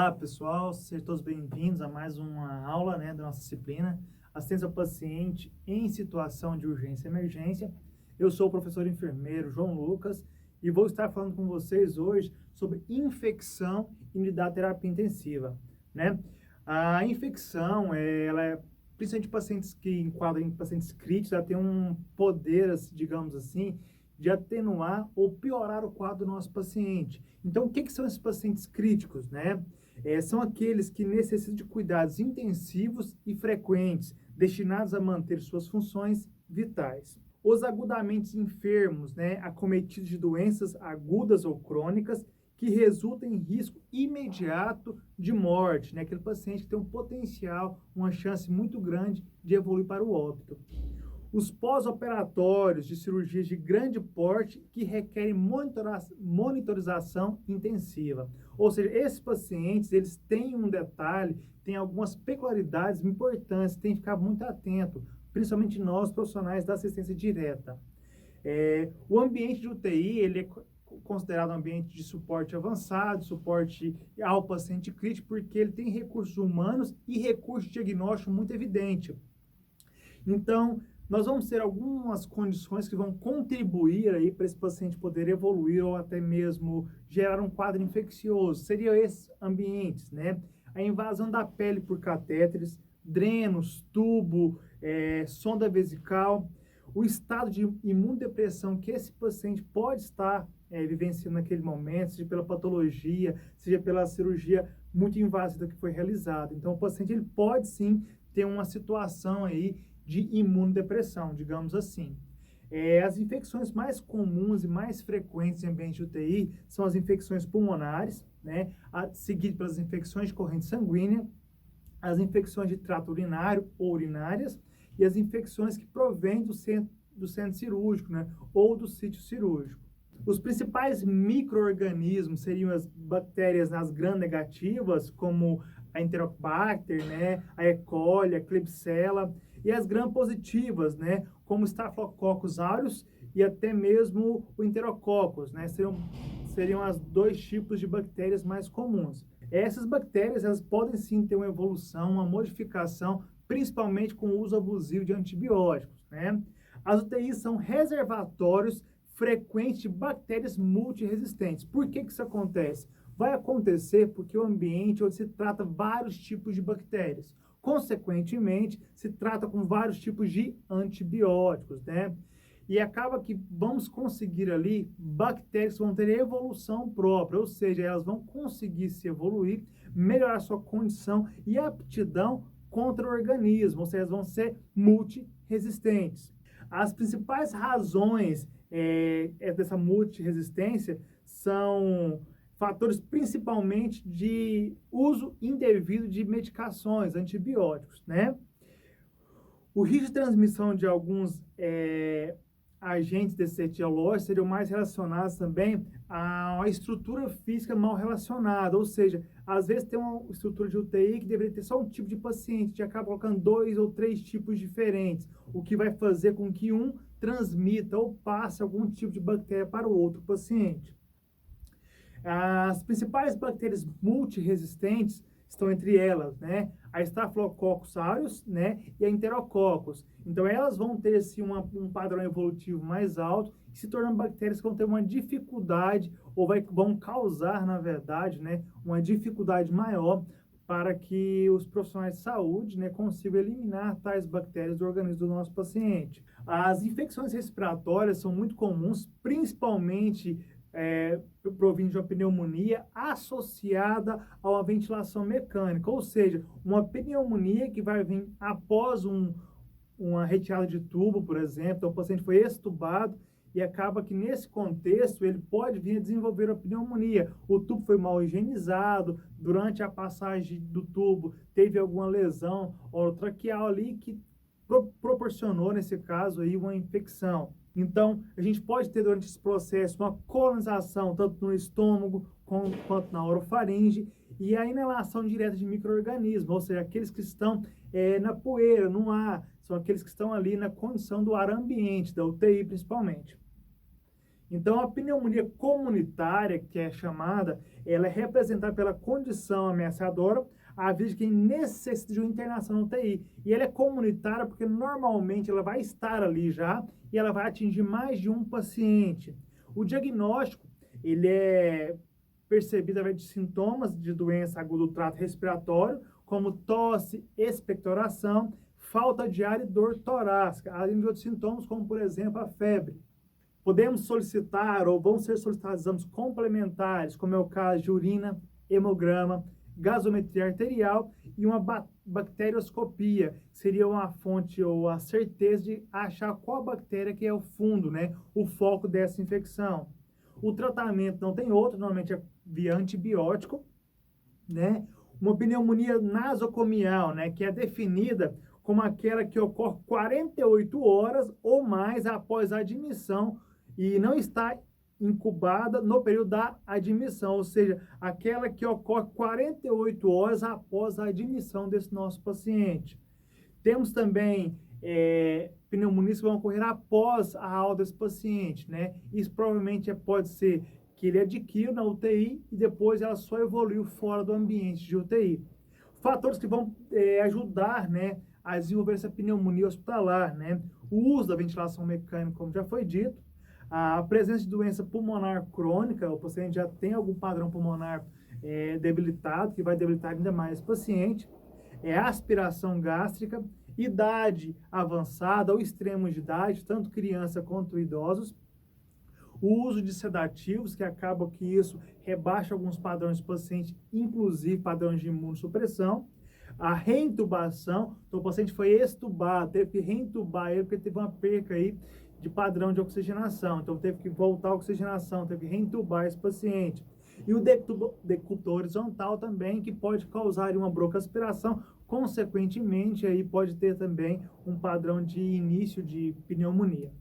Olá, pessoal, sejam todos bem-vindos a mais uma aula, da nossa disciplina Assistência ao Paciente em Situação de Urgência e Emergência. Eu sou o professor enfermeiro João Lucas e vou estar falando com vocês hoje sobre infecção e unidade de terapia intensiva, A infecção, ela é, principalmente pacientes que enquadram em pacientes críticos, ela tem um poder, digamos assim, de atenuar ou piorar o quadro do nosso paciente. Então, o que são esses pacientes críticos, são aqueles que necessitam de cuidados intensivos e frequentes, destinados a manter suas funções vitais. Os agudamente enfermos, acometidos de doenças agudas ou crônicas, que resultam em risco imediato de morte, Aquele paciente que tem um potencial, uma chance muito grande de evoluir para o óbito. Os pós-operatórios de cirurgias de grande porte que requerem monitorização intensiva. Ou seja, esses pacientes, eles têm um detalhe, têm algumas peculiaridades importantes, tem que ficar muito atento, principalmente nós, profissionais da assistência direta. O ambiente de UTI, ele é considerado um ambiente de suporte avançado, suporte ao paciente crítico, porque ele tem recursos humanos e recurso diagnóstico muito evidente. Então, nós vamos ter algumas condições que vão contribuir aí para esse paciente poder evoluir ou até mesmo gerar um quadro infeccioso. Seriam esses ambientes, A invasão da pele por catéteres, drenos, tubo, sonda vesical, o estado de imunodepressão que esse paciente pode estar vivenciando naquele momento, seja pela patologia, seja pela cirurgia muito invasiva que foi realizada. Então, o paciente ele pode sim ter uma situação aí de imunodepressão, digamos assim. As infecções mais comuns e mais frequentes em ambiente de UTI são as infecções pulmonares, seguido pelas infecções de corrente sanguínea, as infecções de trato urinário ou urinárias e as infecções que provêm do centro cirúrgico, ou do sítio cirúrgico. Os principais micro-organismos seriam as bactérias nas gram-negativas, como a Enterobacter, a E. coli, a Klebsiella, e as gram-positivas, como Staphylococcus aureus e até mesmo o Enterococcus, seriam as dois tipos de bactérias mais comuns. Essas bactérias, elas podem sim ter uma evolução, uma modificação, principalmente com o uso abusivo de antibióticos, As UTIs são reservatórios frequentes de bactérias multiresistentes. Por que isso acontece? Vai acontecer porque o ambiente onde se trata vários tipos de bactérias. Consequentemente, se trata com vários tipos de antibióticos, E acaba que vamos conseguir ali bactérias que vão ter evolução própria, ou seja, elas vão conseguir se evoluir, melhorar sua condição e aptidão contra o organismo, ou seja, elas vão ser multiresistentes. As principais razões dessa multiresistência são fatores principalmente de uso indevido de medicações, antibióticos, O risco de transmissão de alguns agentes desse etiológico seriam mais relacionados também a uma estrutura física mal relacionada, ou seja, às vezes tem uma estrutura de UTI que deveria ter só um tipo de paciente, e acaba colocando 2 ou 3 tipos diferentes, o que vai fazer com que um transmita ou passe algum tipo de bactéria para o outro paciente. As principais bactérias multiresistentes estão entre elas, A Staphylococcus aureus, e a Enterococcus. Então, elas vão ter, assim, um padrão evolutivo mais alto, se tornando bactérias que vão ter uma dificuldade, ou vão causar, na verdade, uma dificuldade maior para que os profissionais de saúde, consigam eliminar tais bactérias do organismo do nosso paciente. As infecções respiratórias são muito comuns, principalmente provindo de uma pneumonia associada a uma ventilação mecânica, ou seja, uma pneumonia que vai vir após uma retirada de tubo, por exemplo, então o paciente foi extubado e acaba que nesse contexto ele pode vir a desenvolver a pneumonia. O tubo foi mal higienizado, durante a passagem do tubo teve alguma lesão orotraqueal ali que proporcionou, nesse caso, aí, uma infecção. Então, a gente pode ter durante esse processo uma colonização tanto no estômago quanto na orofaringe e a inalação direta de micro-organismos, ou seja, aqueles que estão na poeira, no ar, são aqueles que estão ali na condição do ar ambiente, da UTI principalmente. Então, a pneumonia comunitária, que é chamada, ela é representada pela condição ameaçadora, a vez de quem necessita de uma internação na UTI. E ela é comunitária porque normalmente ela vai estar ali já e ela vai atingir mais de um paciente. O diagnóstico, ele é percebido através de sintomas de doença aguda do trato respiratório, como tosse, expectoração, falta de ar e dor torácica, além de outros sintomas, como, por exemplo, a febre. Podemos solicitar ou vão ser solicitados exames complementares, como é o caso de urina, hemograma, gasometria arterial e uma bacterioscopia, que seria uma fonte ou a certeza de achar qual bactéria que é o fundo, né, o foco dessa infecção. O tratamento não tem outro, normalmente é via antibiótico, né? Uma pneumonia nasocomial, né, que é definida como aquela que ocorre 48 horas ou mais após a admissão e não está incubada no período da admissão, ou seja, aquela que ocorre 48 horas após a admissão desse nosso paciente. Temos também pneumonias que vão ocorrer após a alta desse paciente, né? Isso provavelmente pode ser que ele adquiriu na UTI e depois ela só evoluiu fora do ambiente de UTI. Fatores que vão ajudar, né, a desenvolver essa pneumonia hospitalar, né? O uso da ventilação mecânica, como já foi dito, a presença de doença pulmonar crônica, o paciente já tem algum padrão pulmonar debilitado, que vai debilitar ainda mais esse paciente, aspiração gástrica, idade avançada ou extremo de idade, tanto criança quanto idosos, o uso de sedativos, que acaba que isso rebaixa alguns padrões do paciente, inclusive padrões de imunossupressão, a reintubação, então o paciente foi extubado, teve que reintubar ele porque teve uma perca aí de padrão de oxigenação, então teve que voltar a oxigenação, teve que reintubar esse paciente. E o decúbito horizontal também, que pode causar uma broncoaspiração, consequentemente aí pode ter também um padrão de início de pneumonia.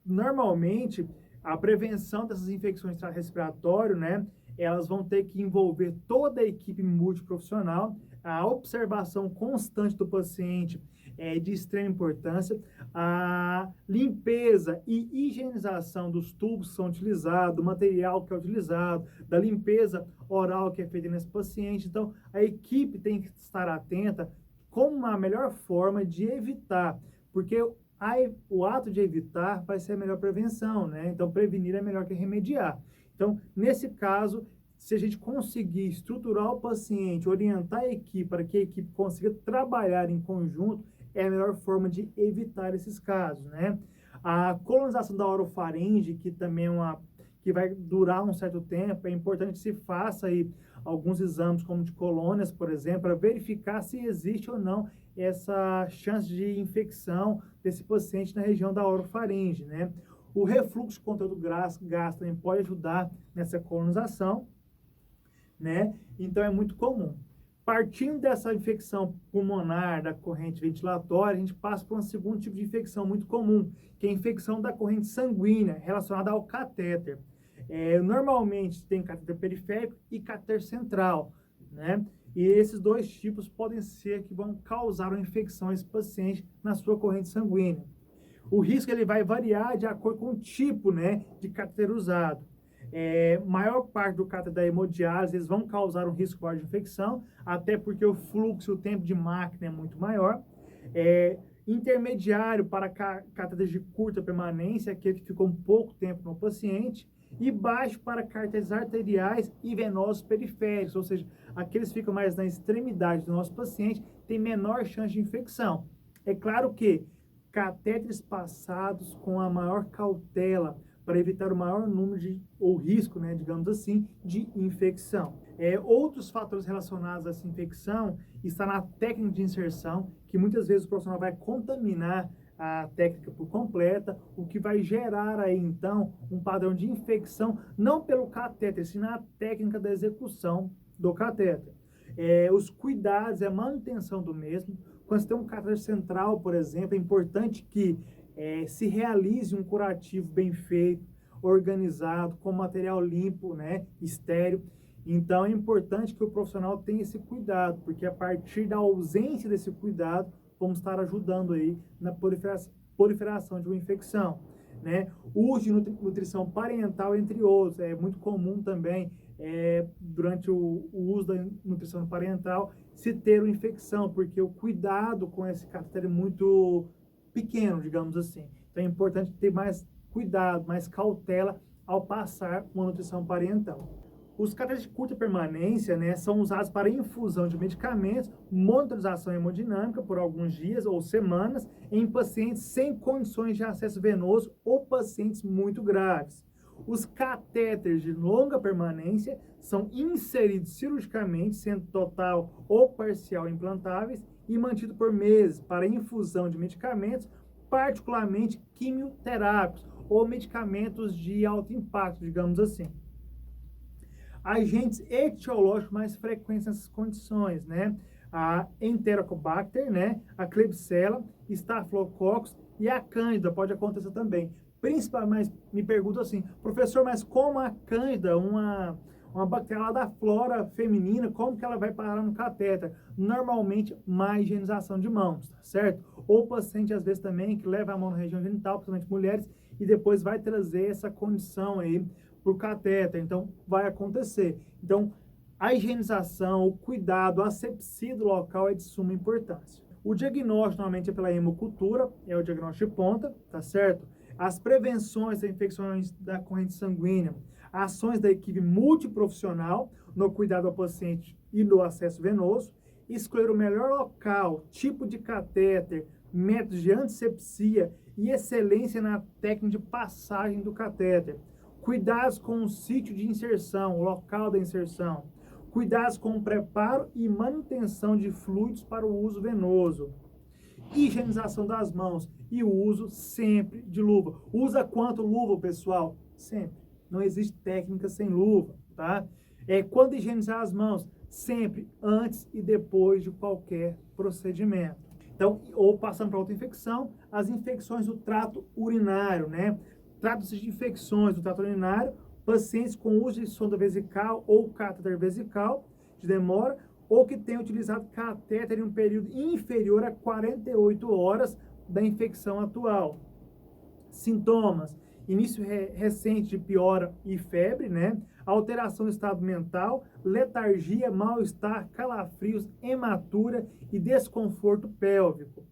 Normalmente, a prevenção dessas infecções de trato respiratório, né, elas vão ter que envolver toda a equipe multiprofissional, a observação constante do paciente é de extrema importância, a limpeza e higienização dos tubos que são utilizados, do material que é utilizado, da limpeza oral que é feita nesse paciente. Então, a equipe tem que estar atenta como a melhor forma de evitar, porque o ato de evitar vai ser a melhor prevenção, né? Então, prevenir é melhor que remediar. Então, nesse caso, se a gente conseguir estruturar o paciente, orientar a equipe para que a equipe consiga trabalhar em conjunto, é a melhor forma de evitar esses casos, né? A colonização da orofaringe, que também é que vai durar um certo tempo, é importante que se faça aí alguns exames, como de colônias, por exemplo, para verificar se existe ou não essa chance de infecção desse paciente na região da orofaringe, né? O refluxo de conteúdo gástrico também pode ajudar nessa colonização, né? Então, é muito comum. Partindo dessa infecção pulmonar da corrente ventilatória, a gente passa para um segundo tipo de infecção muito comum, que é a infecção da corrente sanguínea, relacionada ao catéter. Normalmente tem catéter periférico e catéter central, né? E esses dois tipos podem ser que vão causar uma infecção a esse paciente na sua corrente sanguínea. O risco ele vai variar de acordo com o tipo, né, de catéter usado. Maior parte do catéter da hemodiálise, eles vão causar um risco maior de infecção, até porque o fluxo, o tempo de máquina é muito maior. Intermediário para catéteres de curta permanência, aquele que ficou um pouco tempo no paciente, e baixo para catéteres arteriais e venosos periféricos, ou seja, aqueles que ficam mais na extremidade do nosso paciente, têm menor chance de infecção. É claro que catéteres passados com a maior cautela, para evitar o maior número ou risco, né, digamos assim, de infecção. Outros fatores relacionados a essa infecção está na técnica de inserção, que muitas vezes o profissional vai contaminar a técnica por completa, o que vai gerar aí, então, um padrão de infecção, não pelo catéter, sim na técnica da execução do catéter. Os cuidados, a manutenção do mesmo. Quando você tem um catéter central, por exemplo, é importante que se realize um curativo bem feito, organizado, com material limpo, né, estéril. Então, é importante que o profissional tenha esse cuidado, porque a partir da ausência desse cuidado, vamos estar ajudando aí na proliferação de uma infecção. né? O uso de nutrição parental, entre outros. É muito comum também, durante o uso da nutrição parental, se ter uma infecção, porque o cuidado com esse catéter é muito pequeno, digamos assim. Então é importante ter mais cuidado, mais cautela ao passar uma nutrição parental. Os catéteres de curta permanência, né, são usados para infusão de medicamentos, monitorização hemodinâmica por alguns dias ou semanas em pacientes sem condições de acesso venoso ou pacientes muito graves. Os catéteres de longa permanência são inseridos cirurgicamente, sendo total ou parcial implantáveis e mantidos por meses para infusão de medicamentos, particularmente quimioterápicos ou medicamentos de alto impacto, digamos assim. Agentes etiológicos mais frequentes nessas condições, né? A Enterocobacter, né? A Klebsiella, Staphylococcus e a Cândida pode acontecer também. Principalmente, me pergunto assim, professor, mas como a Cândida, uma bactéria lá da flora feminina, como que ela vai parar no catéter? Normalmente, má higienização de mãos, tá certo? Ou paciente, às vezes, também, que leva a mão na região genital, principalmente mulheres, e depois vai trazer essa condição aí para o catéter, então vai acontecer. Então, a higienização, o cuidado, a asepsia do local é de suma importância. O diagnóstico, normalmente, é pela hemocultura, é o diagnóstico de ponta, tá certo? As prevenções das infecções da corrente sanguínea, ações da equipe multiprofissional no cuidado ao paciente e no acesso venoso, escolher o melhor local, tipo de catéter, métodos de antisepsia e excelência na técnica de passagem do catéter. Cuidados com o sítio de inserção, o local da inserção. Cuidados com o preparo e manutenção de fluidos para o uso venoso. Higienização das mãos e o uso sempre de luva. Usa quanto luva, pessoal? Sempre. Não existe técnica sem luva, tá? Quando higienizar as mãos? Sempre antes e depois de qualquer procedimento. Então, ou passando para outra infecção, as infecções do trato urinário, né? Trata-se de infecções do trato urinário, pacientes com uso de sonda vesical ou catéter vesical de demora, ou que tenham utilizado catéter em um período inferior a 48 horas da infecção atual. Sintomas: início recente de piora e febre, né? Alteração do estado mental, letargia, mal-estar, calafrios, hematura e desconforto pélvico.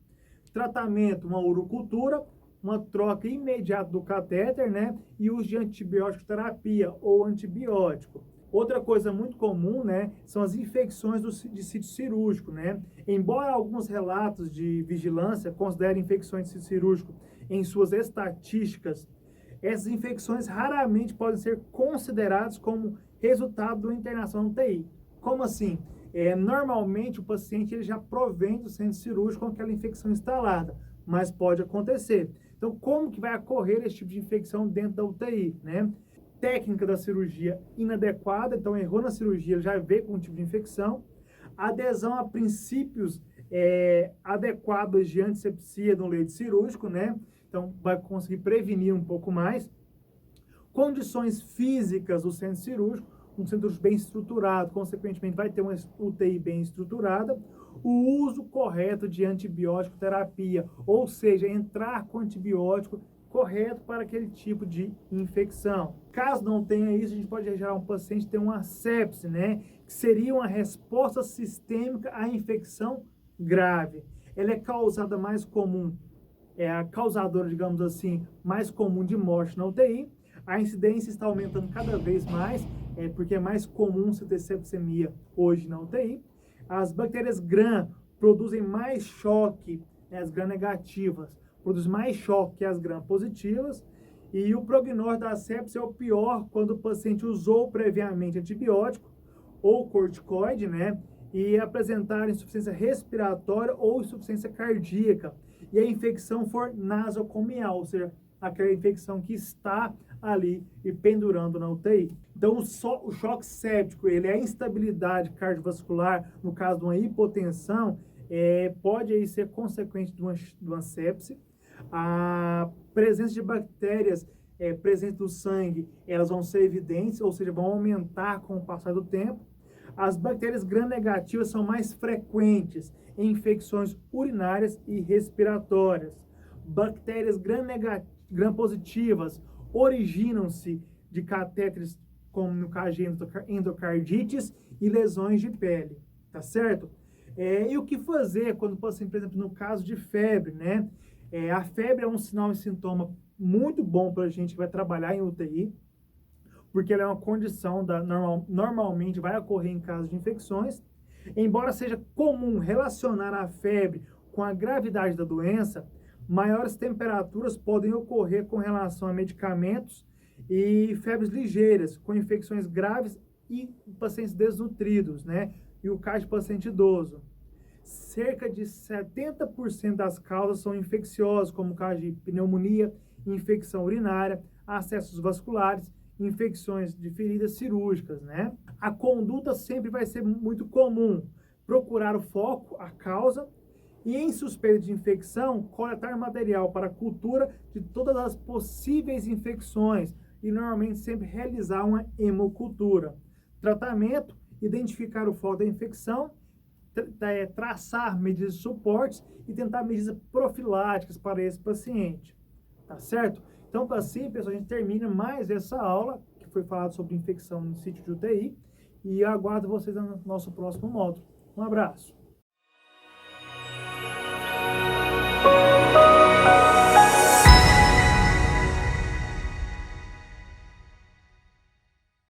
Tratamento: uma urocultura, uma troca imediata do catéter, né? E uso de antibiótico terapia ou antibiótico. Outra coisa muito comum, né, são as infecções de sítio cirúrgico, né? Embora alguns relatos de vigilância considerem infecções de sítio cirúrgico em suas estatísticas, essas infecções raramente podem ser consideradas como resultado da internação no UTI. Como assim? Normalmente o paciente ele já provém do centro cirúrgico com aquela infecção instalada, mas pode acontecer. Então, como que vai ocorrer esse tipo de infecção dentro da UTI, né? Técnica da cirurgia inadequada, então errou na cirurgia, já veio com um tipo de infecção. Adesão a princípios adequados de antisepsia no leito cirúrgico, né? Então, vai conseguir prevenir um pouco mais. Condições físicas do centro cirúrgico, um centro bem estruturado, consequentemente vai ter uma UTI bem estruturada. O uso correto de antibiótico terapia, ou seja, entrar com antibiótico correto para aquele tipo de infecção. Caso não tenha isso, a gente pode gerar um paciente ter uma sepse, né? Que seria uma resposta sistêmica à infecção grave. Ela é causada mais comum, é a causadora, digamos assim, mais comum de morte na UTI. A incidência está aumentando cada vez mais, porque é mais comum se ter sepsemia hoje na UTI. As bactérias Gram produzem mais choque, né, as Gram negativas, produzem mais choque que as Gram positivas, e o prognóstico da sepse é o pior quando o paciente usou previamente antibiótico ou corticoide, né, e apresentar insuficiência respiratória ou insuficiência cardíaca, e a infecção for nasocomial, ou seja, aquela infecção que está ali e pendurando na UTI. Então, o choque séptico, ele é a instabilidade cardiovascular, no caso de uma hipotensão, pode aí ser consequente de uma sepse. A presença de bactérias presentes no sangue, elas vão ser evidentes, ou seja, vão aumentar com o passar do tempo. As bactérias gram-negativas são mais frequentes em infecções urinárias e respiratórias. Bactérias gram-negativas gram-positivas originam-se de catéteres, como no caso de endocardites e lesões de pele, tá certo? E o que fazer quando o paciente, por exemplo, no caso de febre, né? A febre é um sinal e sintoma muito bom para a gente que vai trabalhar em UTI, porque ela é uma condição normalmente vai ocorrer em casos de infecções. Embora seja comum relacionar a febre com a gravidade da doença, maiores temperaturas podem ocorrer com relação a medicamentos e febres ligeiras, com infecções graves e pacientes desnutridos, né? E o caso de paciente idoso. Cerca de 70% das causas são infecciosas, como o caso de pneumonia, infecção urinária, acessos vasculares, infecções de feridas cirúrgicas, né? A conduta sempre vai ser muito comum. Procurar o foco, a causa, e em suspeita de infecção, coletar material para a cultura de todas as possíveis infecções e normalmente sempre realizar uma hemocultura. Tratamento, identificar o foco da infecção, traçar medidas de suporte e tentar medidas profiláticas para esse paciente, tá certo? Então, assim, pessoal, a gente termina mais essa aula, que foi falado sobre infecção no sítio de UTI, e eu aguardo vocês no nosso próximo módulo. Um abraço!